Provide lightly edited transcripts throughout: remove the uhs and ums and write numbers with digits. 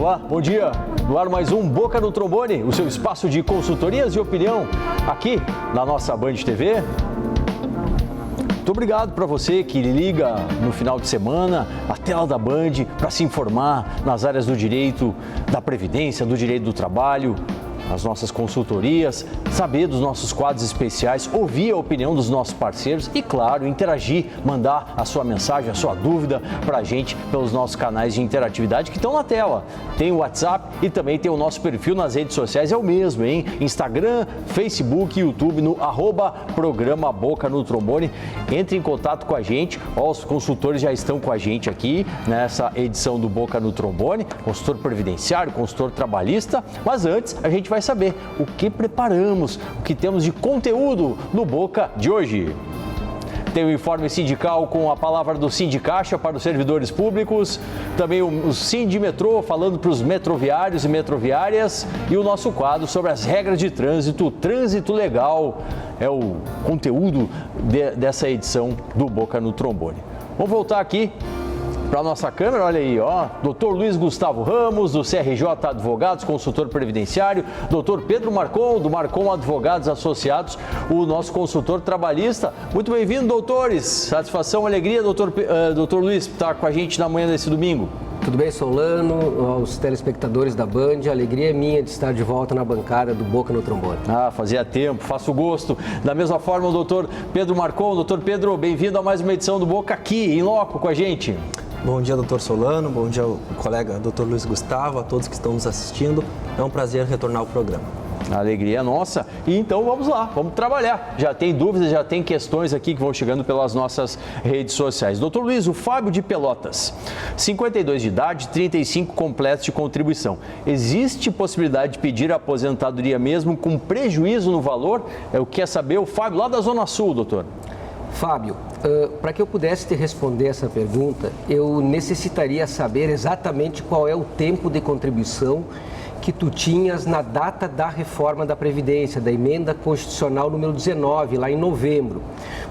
Olá, bom dia. No ar mais um Boca no Trombone, o seu espaço de consultorias e opinião aqui na nossa Band TV. Muito obrigado para você que liga no final de semana a tela da Band para se informar nas áreas do direito da previdência, do direito do trabalho, as nossas consultorias, saber dos nossos quadros especiais, ouvir a opinião dos nossos parceiros e, claro, interagir, mandar a sua mensagem, a sua dúvida para a gente pelos nossos canais de interatividade que estão na tela. Tem o WhatsApp e também tem o nosso perfil nas redes sociais, é o mesmo, hein? Instagram, Facebook e YouTube no @programa Boca no Trombone. Entre em contato com a gente, os consultores já estão com a gente aqui nessa edição do Boca no Trombone, consultor previdenciário, consultor trabalhista, mas antes a gente vai saber o que preparamos, o que temos de conteúdo no Boca de hoje. Tem o informe sindical com a palavra do Sindicaixa para os servidores públicos, também o Sindimetrô falando para os metroviários e metroviárias e o nosso quadro sobre as regras de trânsito, trânsito legal, é o conteúdo dessa edição do Boca no Trombone. Vamos voltar aqui para a nossa câmera, olha aí, ó, Dr. Luiz Gustavo Ramos, do CRJ Advogados, consultor previdenciário, Dr. Pedro Marcon, do Marcon Advogados Associados, o nosso consultor trabalhista. Muito bem-vindo, doutores. Satisfação, alegria, doutor Luiz, estar com a gente na manhã desse domingo. Tudo bem, Solano, aos telespectadores da Band, a alegria é minha de estar de volta na bancada do Boca no Trombone. Fazia tempo, faço gosto. Da mesma forma, o doutor Pedro Marcon. Doutor Pedro, bem-vindo a mais uma edição do Boca aqui, em loco, com a gente. Bom dia, doutor Solano, bom dia ao colega doutor Luiz Gustavo, a todos que estão nos assistindo. É um prazer retornar ao programa. A alegria é nossa. E então vamos lá, vamos trabalhar. Já tem dúvidas, já tem questões aqui que vão chegando pelas nossas redes sociais. Doutor Luiz, o Fábio de Pelotas, 52 de idade, 35 completos de contribuição. Existe possibilidade de pedir a aposentadoria mesmo com prejuízo no valor? É o que quer saber o Fábio lá da Zona Sul, doutor. Fábio, para que eu pudesse te responder essa pergunta, eu necessitaria saber exatamente qual é o tempo de contribuição que tu tinhas na data da reforma da Previdência, da emenda constitucional número 19, lá em novembro.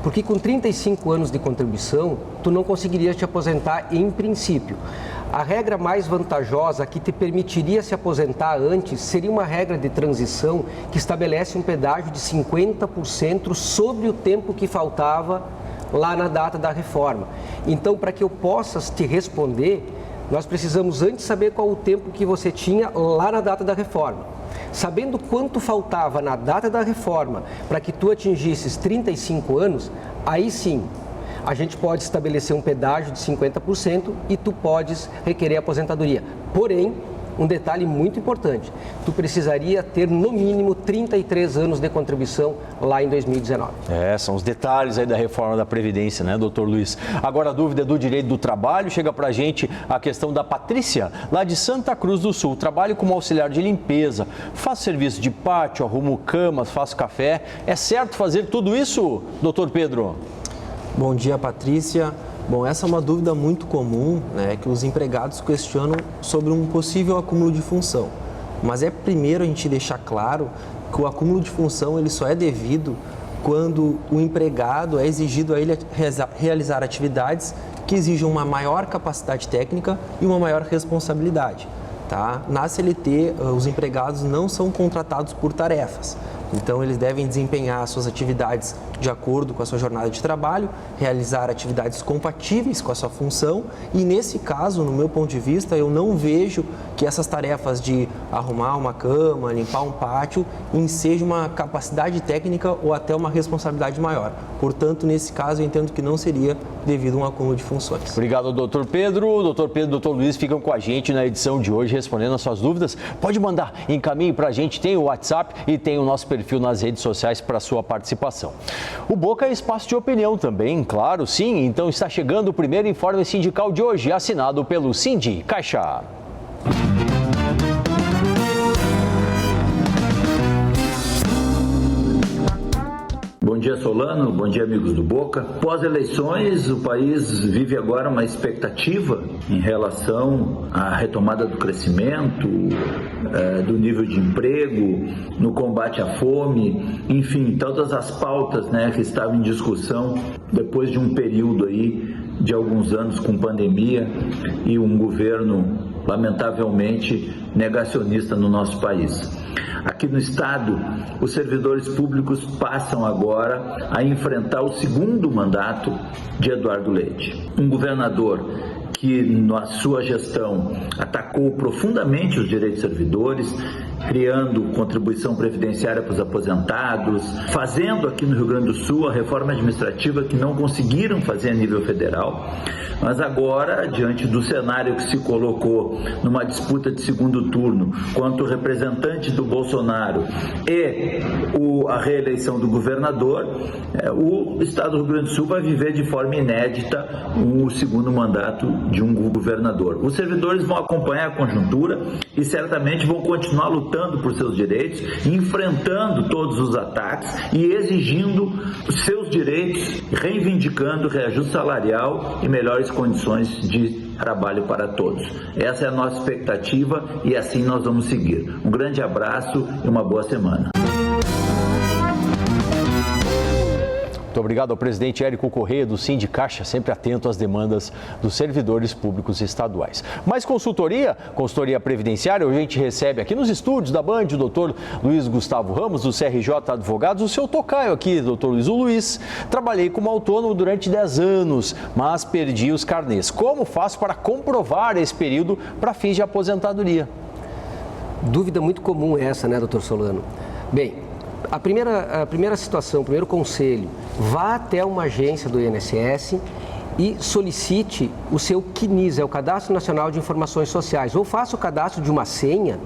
Porque com 35 anos de contribuição, tu não conseguirias te aposentar em princípio. A regra mais vantajosa que te permitiria se aposentar antes seria uma regra de transição que estabelece um pedágio de 50% sobre o tempo que faltava lá na data da reforma. Então, para que eu possa te responder, nós precisamos antes saber qual o tempo que você tinha lá na data da reforma. Sabendo quanto faltava na data da reforma para que tu atingisses 35 anos, aí sim, a gente pode estabelecer um pedágio de 50% e tu podes requerer aposentadoria. Porém, um detalhe muito importante, tu precisaria ter no mínimo 33 anos de contribuição lá em 2019. São os detalhes aí da reforma da Previdência, né, doutor Luiz? Agora a dúvida do direito do trabalho, chega pra gente a questão da Patrícia, lá de Santa Cruz do Sul. Trabalho como auxiliar de limpeza, faço serviço de pátio, arrumo camas, faço café. É certo fazer tudo isso, doutor Pedro? Bom dia, Patrícia. Bom, essa é uma dúvida muito comum, né, que os empregados questionam sobre um possível acúmulo de função. Mas é primeiro a gente deixar claro que o acúmulo de função ele só é devido quando o empregado é exigido a ele realizar atividades que exigem uma maior capacidade técnica e uma maior responsabilidade. Tá? Na CLT, os empregados não são contratados por tarefas. Então, eles devem desempenhar suas atividades de acordo com a sua jornada de trabalho, realizar atividades compatíveis com a sua função e, nesse caso, no meu ponto de vista, eu não vejo que essas tarefas de arrumar uma cama, limpar um pátio, ensejam uma capacidade técnica ou até uma responsabilidade maior. Portanto, nesse caso, eu entendo que não seria devido a um acúmulo de funções. Obrigado, doutor Pedro. Doutor Pedro e doutor Luiz ficam com a gente na edição de hoje, respondendo as suas dúvidas. Pode mandar, encaminhe para a gente, tem o WhatsApp e tem o nosso perfil nas redes sociais para sua participação. O Boca é espaço de opinião também, claro, sim. Então está chegando o primeiro informe sindical de hoje, assinado pelo Sindicaixa. Bom dia, Solano. Bom dia, amigos do Boca. Pós-eleições, o país vive agora uma expectativa em relação à retomada do crescimento, do nível de emprego, no combate à fome, enfim, todas as pautas, né, que estavam em discussão depois de um período aí de alguns anos com pandemia e um governo lamentavelmente, negacionista no nosso país. Aqui no estado, os servidores públicos passam agora a enfrentar o segundo mandato de Eduardo Leite, um governador que na sua gestão atacou profundamente os direitos dos servidores, criando contribuição previdenciária para os aposentados, fazendo aqui no Rio Grande do Sul a reforma administrativa que não conseguiram fazer a nível federal. Mas agora, diante do cenário que se colocou numa disputa de segundo turno quanto o representante do Bolsonaro e a reeleição do governador, o estado do Rio Grande do Sul vai viver de forma inédita o segundo mandato de um governador. Os servidores vão acompanhar a conjuntura e certamente vão continuar lutando por seus direitos, enfrentando todos os ataques e exigindo seus direitos, reivindicando reajuste salarial e melhores condições de trabalho para todos. Essa é a nossa expectativa e assim nós vamos seguir. Um grande abraço e uma boa semana. Muito obrigado ao presidente Érico Corrêa do Sindicaixa, sempre atento às demandas dos servidores públicos estaduais. Mais consultoria previdenciária, hoje a gente recebe aqui nos estúdios da Band o doutor Luiz Gustavo Ramos, do CRJ Advogados, o seu tocaio aqui, doutor Luiz. O Luiz, trabalhei como autônomo durante 10 anos, mas perdi os carnês. Como faço para comprovar esse período para fins de aposentadoria? Dúvida muito comum essa, né, doutor Solano? Bem, a primeira situação, o primeiro conselho, vá até uma agência do INSS e solicite o seu CNIS, é o Cadastro Nacional de Informações Sociais, ou faça o cadastro de uma senha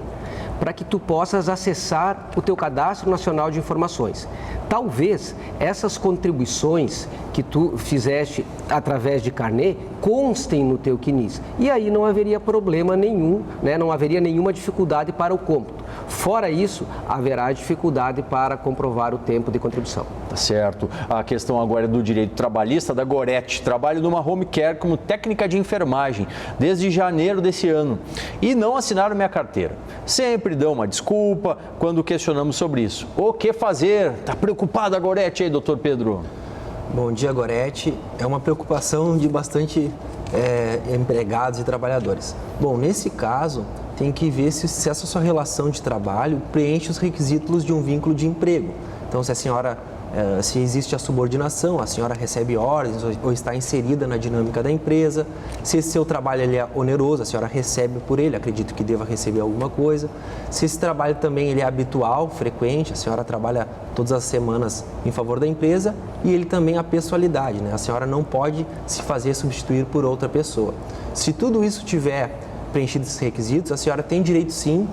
para que tu possas acessar o teu Cadastro Nacional de Informações. Talvez essas contribuições que tu fizeste através de carnê constem no teu CNIS. E aí não haveria problema nenhum, né? Não haveria nenhuma dificuldade para o cômputo. Fora isso, haverá dificuldade para comprovar o tempo de contribuição. Tá certo. A questão agora é do direito trabalhista da Gorete. Trabalho numa home care como técnica de enfermagem desde janeiro desse ano e não assinaram minha carteira. Sempre dão uma desculpa quando questionamos sobre isso. O que fazer? Tá preocupada a Gorete aí, doutor Pedro? Bom dia, Gorete. É uma preocupação de bastante empregados e trabalhadores. Bom, nesse caso, tem que ver se essa sua relação de trabalho preenche os requisitos de um vínculo de emprego. Então, se a senhora, se existe a subordinação, a senhora recebe ordens ou está inserida na dinâmica da empresa, se esse seu trabalho ele é oneroso, a senhora recebe por ele, acredito que deva receber alguma coisa. Se esse trabalho também ele é habitual, frequente, a senhora trabalha todas as semanas em favor da empresa e ele também a pessoalidade, né? A senhora não pode se fazer substituir por outra pessoa. Se tudo isso tiver preenchido esses requisitos, a senhora tem direito sim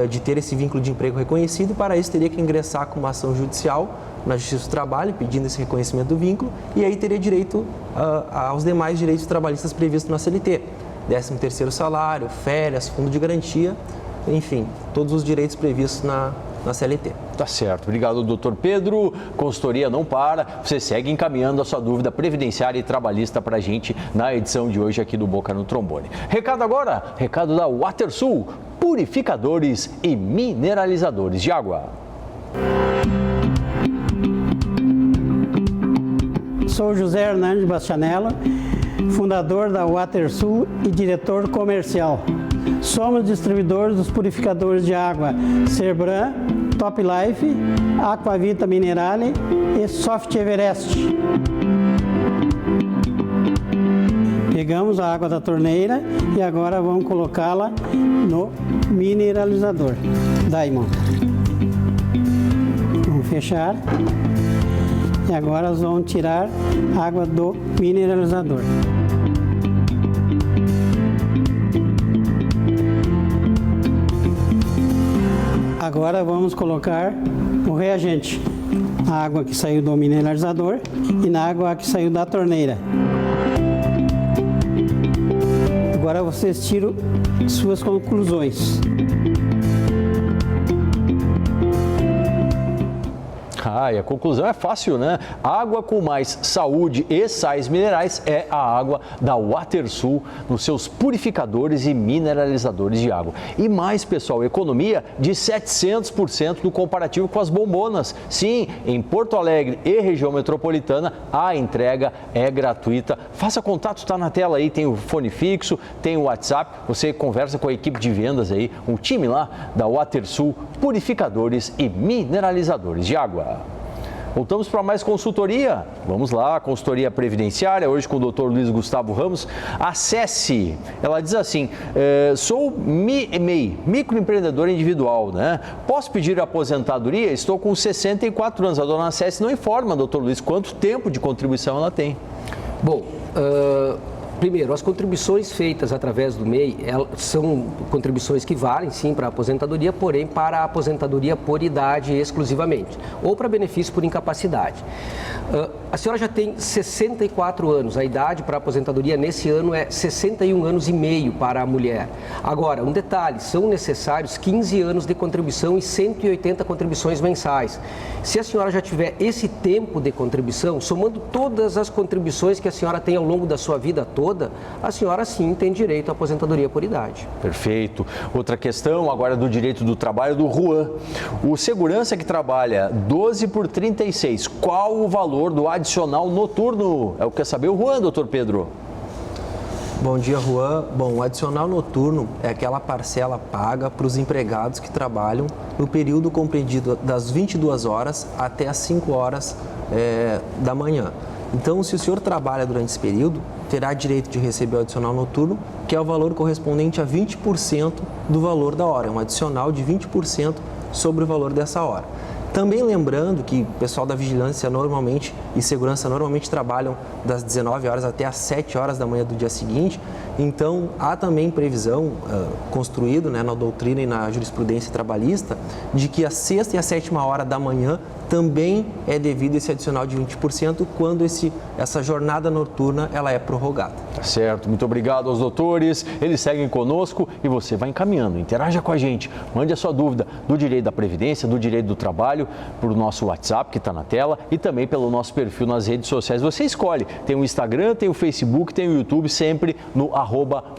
de ter esse vínculo de emprego reconhecido e para isso teria que ingressar com uma ação judicial na Justiça do Trabalho pedindo esse reconhecimento do vínculo e aí teria direito aos demais direitos trabalhistas previstos na CLT, 13º salário, férias, fundo de garantia, enfim, todos os direitos previstos na CLT. Tá certo. Obrigado, doutor Pedro. Consultoria não para. Você segue encaminhando a sua dúvida previdenciária e trabalhista para a gente na edição de hoje aqui do Boca no Trombone. Recado agora, recado da WaterSul, purificadores e mineralizadores de água. Sou José Hernandes Bastianello, fundador da WaterSul e diretor comercial. Somos distribuidores dos purificadores de água Cerbran, Top Life, Aquavita Minerale e Soft Everest. Pegamos a água da torneira e agora vamos colocá-la no mineralizador Diamond. Vamos fechar e agora nós vamos tirar a água do mineralizador. Agora vamos colocar o reagente, a água que saiu do mineralizador e na água que saiu da torneira. Agora vocês tiram suas conclusões. E a conclusão é fácil, né? Água com mais saúde e sais minerais é a água da WaterSul nos seus purificadores e mineralizadores de água. E mais, pessoal, economia de 700% no comparativo com as bombonas. Sim, em Porto Alegre e região metropolitana, a entrega é gratuita. Faça contato, está na tela aí, tem o fone fixo, tem o WhatsApp, você conversa com a equipe de vendas aí, um time lá da WaterSul, purificadores e mineralizadores de água. Voltamos para mais consultoria. Vamos lá, consultoria previdenciária, hoje com o Dr. Luiz Gustavo Ramos. Acesse, ela diz assim, sou MEI, microempreendedor individual, né? Posso pedir aposentadoria? Estou com 64 anos. A dona Acesse não informa, Dr. Luiz, quanto tempo de contribuição ela tem. Bom, primeiro, as contribuições feitas através do MEI são contribuições que valem, sim, para a aposentadoria, porém para a aposentadoria por idade exclusivamente, ou para benefício por incapacidade. A senhora já tem 64 anos, a idade para a aposentadoria nesse ano é 61 anos e meio para a mulher. Agora, um detalhe, são necessários 15 anos de contribuição e 180 contribuições mensais. Se a senhora já tiver esse tempo de contribuição, somando todas as contribuições que a senhora tem ao longo da sua vida toda, a senhora sim tem direito à aposentadoria por idade. Perfeito. Outra questão agora do direito do trabalho do Juan. O segurança que trabalha 12 por 36, qual o valor do adicional noturno? É o que quer saber o Juan, doutor Pedro. Bom dia, Juan. Bom, o adicional noturno é aquela parcela paga para os empregados que trabalham no período compreendido das 22 horas até as 5 horas da manhã. Então, se o senhor trabalha durante esse período, terá direito de receber o adicional noturno, que é o valor correspondente a 20% do valor da hora. É um adicional de 20% sobre o valor dessa hora. Também lembrando que o pessoal da vigilância e segurança normalmente trabalham das 19 horas até as 7 horas da manhã do dia seguinte. Então, há também previsão construído, né, na doutrina e na jurisprudência trabalhista de que a sexta e a sétima hora da manhã também é devido esse adicional de 20% quando essa jornada noturna ela é prorrogada. Tá certo, muito obrigado aos doutores, eles seguem conosco e você vai encaminhando, interaja com a gente, mande a sua dúvida do direito da Previdência, do direito do trabalho, por nosso WhatsApp que está na tela e também pelo nosso perfil nas redes sociais. Você escolhe, tem o Instagram, tem o Facebook, tem o YouTube, sempre no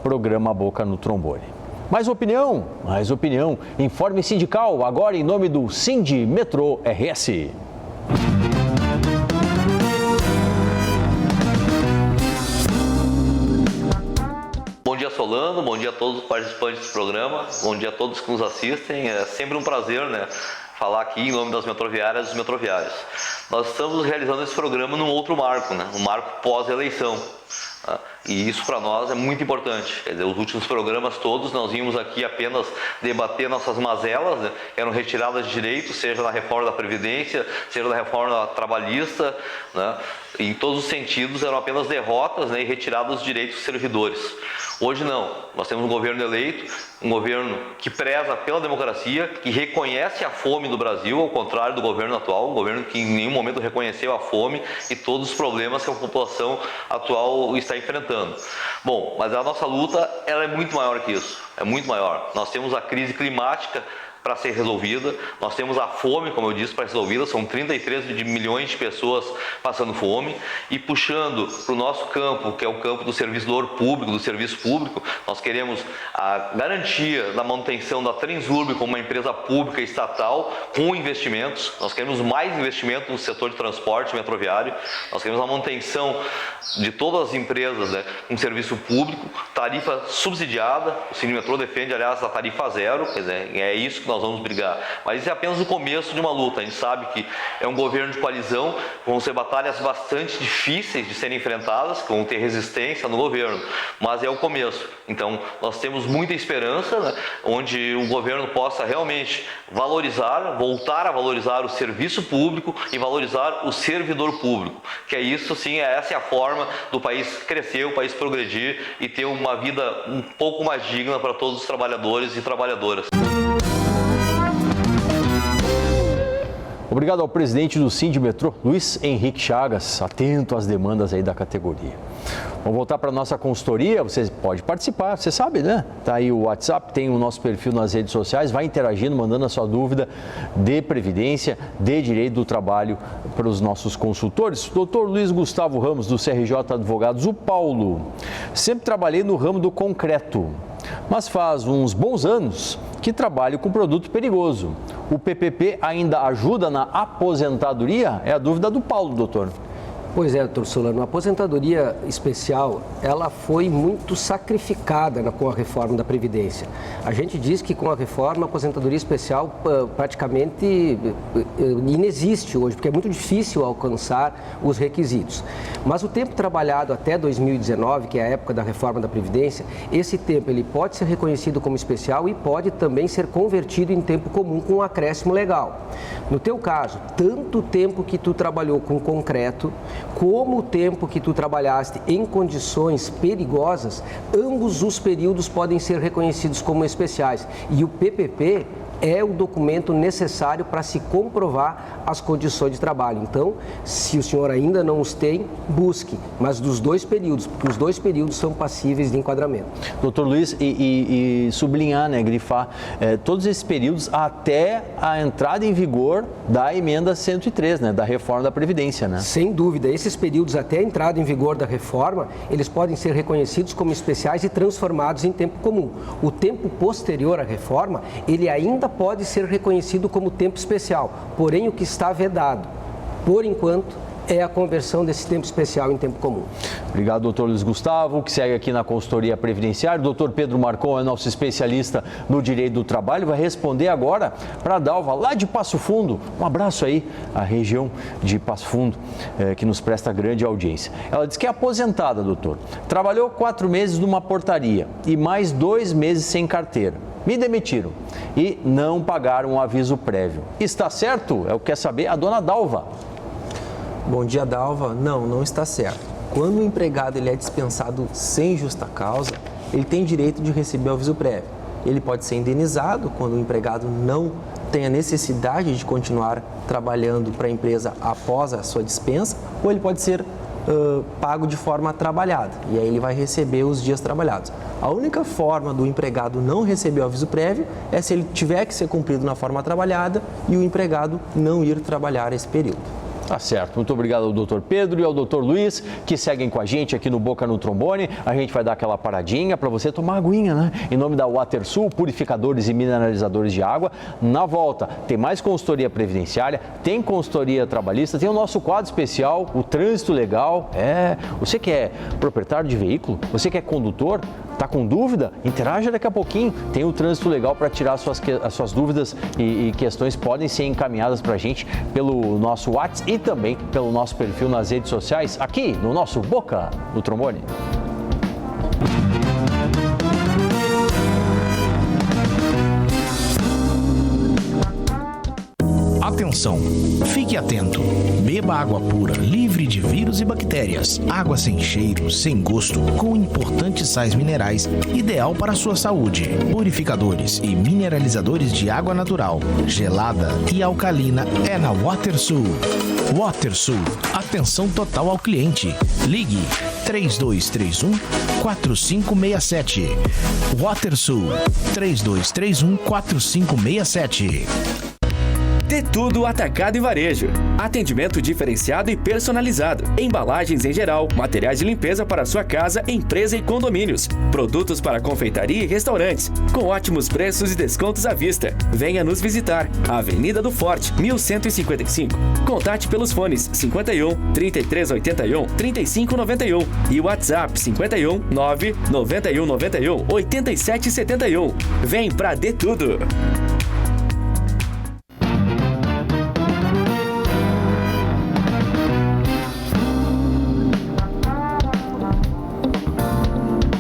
@programa Boca no Trombone. Mais opinião? Mais opinião. Informe sindical, agora em nome do Sindimetrô RS. Bom dia, Solano. Bom dia a todos os participantes do programa. Bom dia a todos que nos assistem. É sempre um prazer, né, falar aqui em nome das metroviárias e dos metroviários. Nós estamos realizando esse programa num outro marco, né, um marco pós-eleição. E isso para nós é muito importante. Quer dizer, os últimos programas todos nós vimos aqui apenas debater nossas mazelas, né? Eram retiradas de direitos, seja na reforma da Previdência, seja na reforma trabalhista, né? Em todos os sentidos eram apenas derrotas, né? E retiradas dos direitos dos servidores. Hoje não, nós temos um governo eleito, um governo que preza pela democracia, que reconhece a fome do Brasil, ao contrário do governo atual, um governo que em nenhum momento reconheceu a fome e todos os problemas que a população atual está enfrentando. Bom, mas a nossa luta ela é muito maior que isso, é muito maior. Nós temos a crise climática para ser resolvida, nós temos a fome, como eu disse, para ser resolvida, são 33 milhões de pessoas passando fome, e puxando para o nosso campo, que é o campo do servidor público, do serviço público, nós queremos a garantia da manutenção da Transurb como uma empresa pública estatal com investimentos, nós queremos mais investimento no setor de transporte metroviário, nós queremos a manutenção de todas as empresas, né, com serviço público, tarifa subsidiada, o Sindimetrô defende, aliás, a tarifa zero, quer dizer, é isso que nós vamos brigar, mas isso é apenas o começo de uma luta. A gente sabe que é um governo de coalizão, vão ser batalhas bastante difíceis de serem enfrentadas, que vão ter resistência no governo, mas é o começo. Então nós temos muita esperança, né, onde o governo possa realmente valorizar, voltar a valorizar o serviço público e valorizar o servidor público, que é isso sim, essa é a forma do país crescer, o país progredir e ter uma vida um pouco mais digna para todos os trabalhadores e trabalhadoras. Obrigado ao presidente do Sindimetrô, Luiz Henrique Chagas, atento às demandas aí da categoria. Vamos voltar para a nossa consultoria, você pode participar, você sabe, né? Tá aí o WhatsApp, tem o nosso perfil nas redes sociais, vai interagindo, mandando a sua dúvida de previdência, de direito do trabalho para os nossos consultores. Doutor Luiz Gustavo Ramos, do CRJ Advogados, o Paulo. Sempre trabalhei no ramo do concreto, mas faz uns bons anos que trabalho com produto perigoso. O PPP ainda ajuda na aposentadoria? É a dúvida do Paulo, doutor. Pois é, doutor Solano, a aposentadoria especial, ela foi muito sacrificada com a reforma da Previdência. A gente diz que com a reforma, a aposentadoria especial praticamente inexiste hoje, porque é muito difícil alcançar os requisitos. Mas o tempo trabalhado até 2019, que é a época da reforma da Previdência, esse tempo ele pode ser reconhecido como especial e pode também ser convertido em tempo comum com um acréscimo legal. No teu caso, tanto o tempo que tu trabalhou com concreto, como o tempo que tu trabalhaste em condições perigosas, ambos os períodos podem ser reconhecidos como especiais. E o PPP é o documento necessário para se comprovar as condições de trabalho. Então, se o senhor ainda não os tem, busque, mas dos dois períodos, porque os dois períodos são passíveis de enquadramento. Doutor Luiz, e sublinhar, né, grifar, todos esses períodos até a entrada em vigor da emenda 103, né, da reforma da Previdência, né? Sem dúvida, esses períodos até a entrada em vigor da reforma, eles podem ser reconhecidos como especiais e transformados em tempo comum. O tempo posterior à reforma, ele ainda pode ser reconhecido como tempo especial, porém o que está vedado, por enquanto, é a conversão desse tempo especial em tempo comum. Obrigado, doutor Luiz Gustavo, que segue aqui na consultoria previdenciária. O doutor Pedro Marcon é nosso especialista no direito do trabalho, vai responder agora para a Dalva, lá de Passo Fundo. Um abraço aí à região de Passo Fundo, que nos presta grande audiência. Ela diz que é aposentada, doutor. Trabalhou 4 meses numa portaria e mais 2 meses sem carteira. Me demitiram e não pagaram um aviso prévio. Está certo? É o que quer saber a dona Dalva. Bom dia, Dalva. Não está certo. Quando o empregado ele é dispensado sem justa causa, ele tem direito de receber o aviso prévio. Ele pode ser indenizado quando o empregado não tem a necessidade de continuar trabalhando para a empresa após a sua dispensa, ou ele pode ser pago de forma trabalhada, e aí ele vai receber os dias trabalhados. A única forma do empregado não receber o aviso prévio é se ele tiver que ser cumprido na forma trabalhada e o empregado não ir trabalhar esse período. Tá certo. Muito obrigado ao doutor Pedro e ao doutor Luiz, que seguem com a gente aqui no Boca no Trombone. A gente vai dar aquela paradinha para você tomar aguinha, né? Em nome da WaterSul, purificadores e mineralizadores de água. Na volta, tem mais consultoria previdenciária, tem consultoria trabalhista, tem o nosso quadro especial, o trânsito legal. Você que é proprietário de veículo, você que é condutor, tá com dúvida? Interaja daqui a pouquinho. Tem o trânsito legal para tirar as suas dúvidas e questões podem ser encaminhadas para a gente pelo nosso WhatsApp e também pelo nosso perfil nas redes sociais, aqui no nosso Boca no Trombone. Atenção, fique atento. Beba água pura, livre de vírus e bactérias. Água sem cheiro, sem gosto, com importantes sais minerais, ideal para a sua saúde. Purificadores e mineralizadores de água natural, gelada e alcalina é na WaterSul. WaterSul, atenção total ao cliente. Ligue 3231-4567. WaterSul, 3231-4567. De Tudo Atacado e Varejo. Atendimento diferenciado e personalizado. Embalagens em geral, materiais de limpeza para sua casa, empresa e condomínios. Produtos para confeitaria e restaurantes, com ótimos preços e descontos à vista. Venha nos visitar. Avenida do Forte, 1155. Contate pelos fones 51 3381 3591 e WhatsApp 51 991 91 8771. Vem pra De Tudo.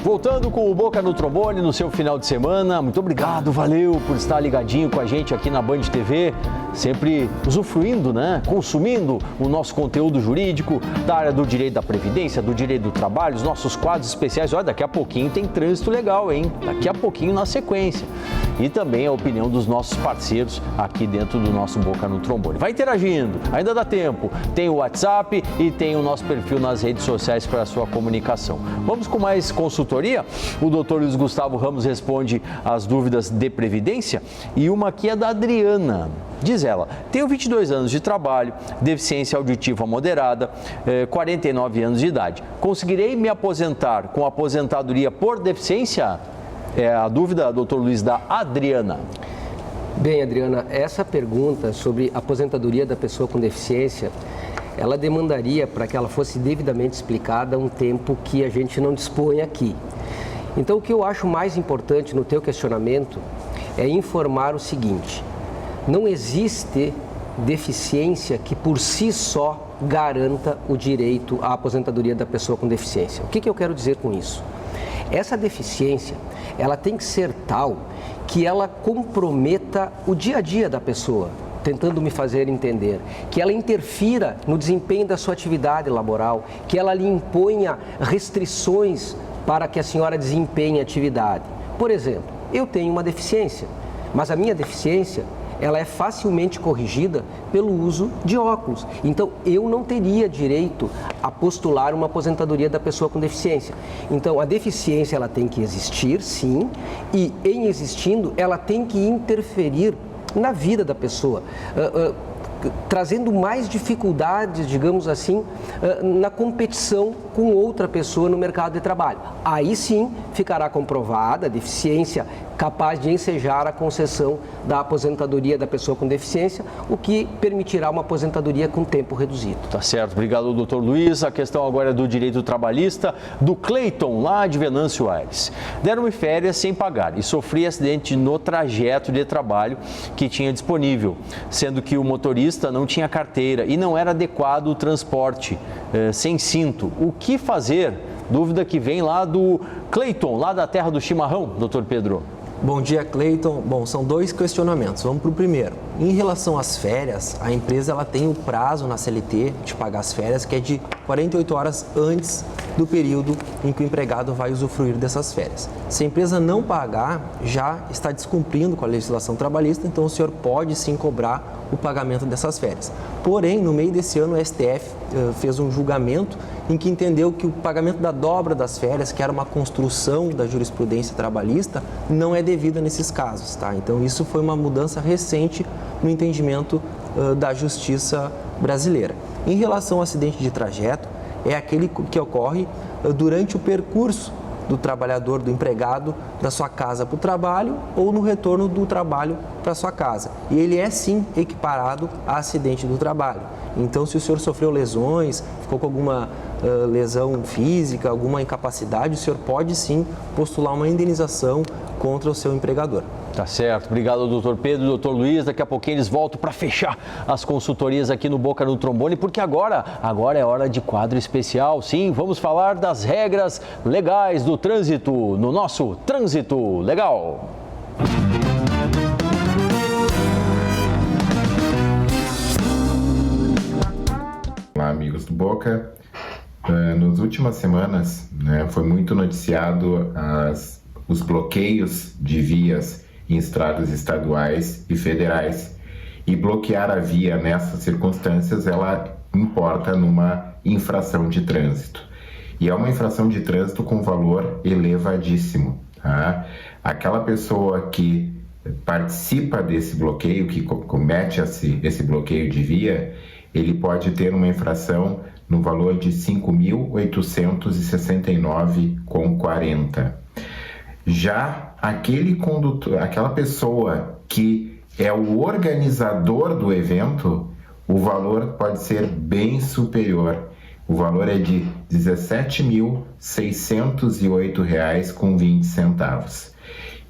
Voltando com o Boca no Trombone no seu final de semana, muito obrigado, valeu por estar ligadinho com a gente aqui na Band TV. sempre usufruindo, né? Consumindo o nosso conteúdo jurídico da área do direito da previdência, do direito do trabalho, os nossos quadros especiais. Olha, daqui a pouquinho tem trânsito legal, hein? Daqui a pouquinho na sequência. E também a opinião dos nossos parceiros aqui dentro do nosso Boca no Trombone. Vai interagindo, ainda dá tempo. Tem o WhatsApp e tem o nosso perfil nas redes sociais para a sua comunicação. Vamos com mais consultoria? O doutor Luiz Gustavo Ramos responde as dúvidas de previdência e uma aqui é da Adriana. Diz ela, tenho 22 anos de trabalho, deficiência auditiva moderada, 49 anos de idade. Conseguirei me aposentar com aposentadoria por deficiência? É a dúvida, doutor Luiz, da Adriana. Bem, Adriana, essa pergunta sobre aposentadoria da pessoa com deficiência, ela demandaria, para que ela fosse devidamente explicada, um tempo que a gente não dispõe aqui. Então, o que eu acho mais importante no teu questionamento é informar o seguinte: não existe deficiência que por si só garanta o direito à aposentadoria da pessoa com deficiência. O que eu quero dizer com isso? Essa deficiência, ela tem que ser tal que ela comprometa o dia a dia da pessoa, tentando me fazer entender, que ela interfira no desempenho da sua atividade laboral, que ela lhe imponha restrições para que a senhora desempenhe a atividade. Por exemplo, eu tenho uma deficiência, mas a minha deficiência, ela é facilmente corrigida pelo uso de óculos. Então, eu não teria direito a postular uma aposentadoria da pessoa com deficiência. Então, a deficiência, ela tem que existir, sim, e em existindo, ela tem que interferir na vida da pessoa, trazendo mais dificuldades, digamos assim, na competição com outra pessoa no mercado de trabalho. Aí sim ficará comprovada a deficiência capaz de ensejar a concessão da aposentadoria da pessoa com deficiência, o que permitirá uma aposentadoria com tempo reduzido. Tá certo, obrigado, doutor Luiz. A questão agora é do direito trabalhista, do Cleiton, lá de Venâncio Aires. Deram-me férias sem pagar e sofri acidente no trajeto de trabalho que tinha disponível, sendo que o motorista não tinha carteira e não era adequado o transporte sem cinto. O que fazer? Dúvida que vem lá do Cleiton, lá da terra do chimarrão, doutor Pedro. Bom dia, Cleiton. Bom, são dois questionamentos. Vamos para o primeiro. Em relação às férias, a empresa ela tem o prazo na CLT de pagar as férias, que é de 48 horas antes do período em que o empregado vai usufruir dessas férias. Se a empresa não pagar, já está descumprindo com a legislação trabalhista, então o senhor pode sim cobrar o pagamento dessas férias. Porém, no meio desse ano, o STF fez um julgamento em que entendeu que o pagamento da dobra das férias, que era uma construção da jurisprudência trabalhista, não é devida nesses casos, tá? Então, isso foi uma mudança recente no entendimento da justiça brasileira. Em relação ao acidente de trajeto, é aquele que ocorre durante o percurso do trabalhador, do empregado, da sua casa para o trabalho ou no retorno do trabalho para a sua casa. E ele é sim equiparado a acidente do trabalho. Então, se o senhor sofreu lesões, ficou com alguma lesão física, alguma incapacidade, o senhor pode sim postular uma indenização contra o seu empregador. Tá certo. Obrigado, doutor Pedro, doutor Luiz. Daqui a pouquinho eles voltam para fechar as consultorias aqui no Boca no Trombone, porque agora é hora de quadro especial. Sim, vamos falar das regras legais do trânsito, no nosso Trânsito Legal. Olá, amigos do Boca. Nas últimas semanas, foi muito noticiado os bloqueios de vias em estradas estaduais e federais. E bloquear a via nessas circunstâncias, ela importa numa infração de trânsito. E é uma infração de trânsito com valor elevadíssimo. Tá? Aquela pessoa que participa desse bloqueio, que comete esse bloqueio de via, ele pode ter uma infração no valor de R$ 5.869,40. Já aquele condutor, aquela pessoa que é o organizador do evento, o valor pode ser bem superior. O valor é de R$ 17.608,20.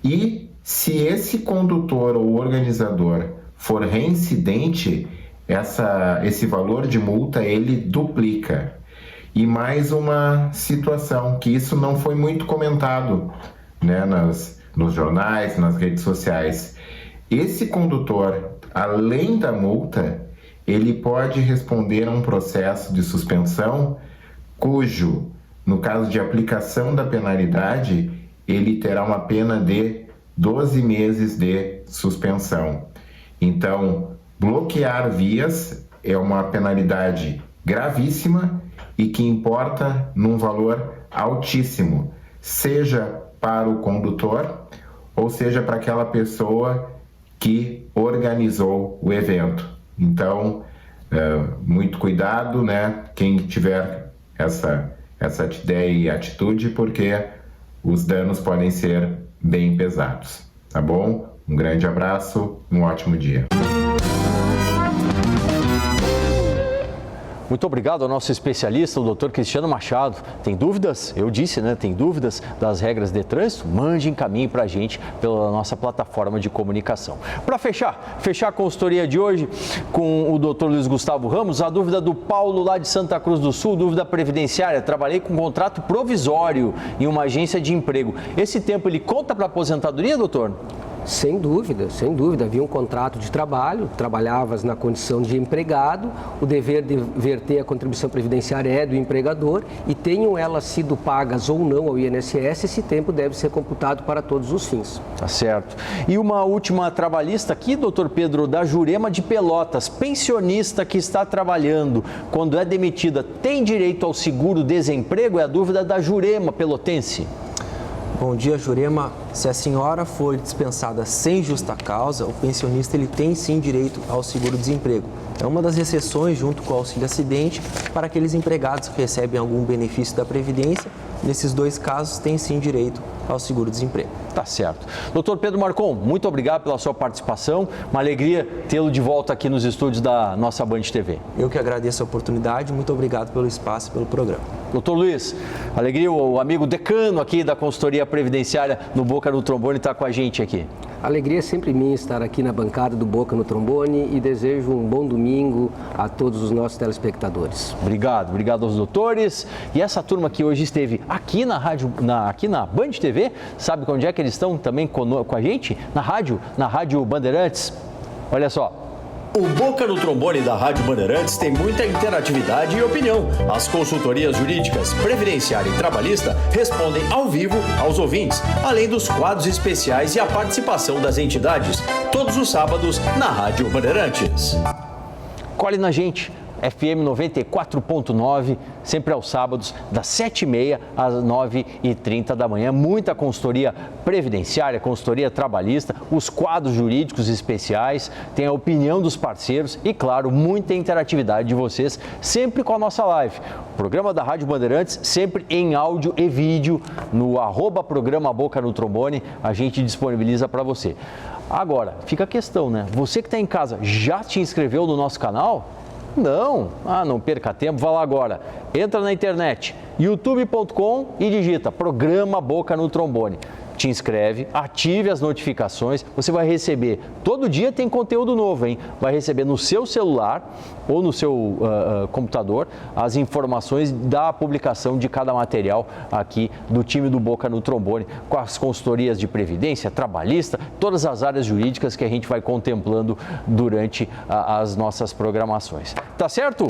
E se esse condutor ou organizador for reincidente, esse valor de multa ele duplica. E mais uma situação, que isso não foi muito comentado, nos jornais, nas redes sociais. Esse condutor, além da multa, ele pode responder a um processo de suspensão cujo, no caso de aplicação da penalidade, ele terá uma pena de 12 meses de suspensão. Então, bloquear vias é uma penalidade gravíssima e que importa num valor altíssimo, seja para o condutor ou seja para aquela pessoa que organizou o evento. Então, muito cuidado, né? Quem tiver essa ideia e atitude, porque os danos podem ser bem pesados, tá bom? Um grande abraço, um ótimo dia. Muito obrigado ao nosso especialista, o doutor Cristiano Machado. Tem dúvidas? Eu disse, né? Tem dúvidas das regras de trânsito? Mande, encaminhe para a gente pela nossa plataforma de comunicação. Para fechar a consultoria de hoje com o doutor Luiz Gustavo Ramos, a dúvida do Paulo lá de Santa Cruz do Sul, dúvida previdenciária. Trabalhei com contrato provisório em uma agência de emprego. Esse tempo ele conta para a aposentadoria, doutor? Sem dúvida, sem dúvida. Havia um contrato de trabalho, trabalhavas na condição de empregado, o dever de verter a contribuição previdenciária é do empregador e tenham elas sido pagas ou não ao INSS, esse tempo deve ser computado para todos os fins. Tá certo. E uma última trabalhista aqui, doutor Pedro, da Jurema de Pelotas, pensionista que está trabalhando, quando é demitida, tem direito ao seguro-desemprego? É a dúvida da Jurema pelotense. Bom dia, Jurema. Se a senhora for dispensada sem justa causa, o pensionista ele tem sim direito ao seguro-desemprego. É uma das exceções, junto com o auxílio-acidente, para aqueles empregados que recebem algum benefício da Previdência. Nesses dois casos, tem sim direito ao seguro-desemprego. Tá certo. Doutor Pedro Marcon, muito obrigado pela sua participação. Uma alegria tê-lo de volta aqui nos estúdios da nossa Band TV. Eu que agradeço a oportunidade. Muito obrigado pelo espaço e pelo programa. Doutor Luiz, alegria, o amigo decano aqui da consultoria previdenciária no Boca no Trombone está com a gente aqui. Alegria é sempre minha estar aqui na bancada do Boca no Trombone e desejo um bom domingo a todos os nossos telespectadores. Obrigado aos doutores. E essa turma que hoje esteve aqui na rádio, aqui na Band TV, sabe onde é que eles estão também com a gente? Na Rádio Bandeirantes. Olha só. O Boca no Trombone da Rádio Bandeirantes tem muita interatividade e opinião. As consultorias jurídicas, previdenciária e trabalhista respondem ao vivo aos ouvintes, além dos quadros especiais e a participação das entidades, todos os sábados na Rádio Bandeirantes. Colhe na gente. FM 94.9, sempre aos sábados, das 7h30 às 9h30 da manhã. Muita consultoria previdenciária, consultoria trabalhista, os quadros jurídicos especiais, tem a opinião dos parceiros e, claro, muita interatividade de vocês, sempre com a nossa live. O programa da Rádio Bandeirantes, sempre em áudio e vídeo, no @programa Boca no Trombone, a gente disponibiliza para você. Agora, fica a questão, né? Você que está em casa, já te inscreveu no nosso canal? Não, não perca tempo, vá lá agora. Entra na internet, youtube.com e digita Programa Boca no Trombone. Te inscreve, ative as notificações, você vai receber, todo dia tem conteúdo novo, hein? Vai receber no seu celular ou no seu computador as informações da publicação de cada material aqui do time do Boca no Trombone, com as consultorias de previdência, trabalhista, todas as áreas jurídicas que a gente vai contemplando durante as nossas programações. Tá certo?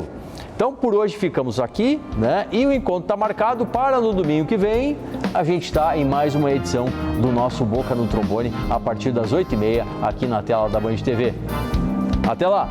Então, por hoje ficamos aqui, né? E o encontro está marcado para no domingo que vem. A gente está em mais uma edição do nosso Boca no Trombone a partir das 8h30 aqui na tela da Band TV. Até lá!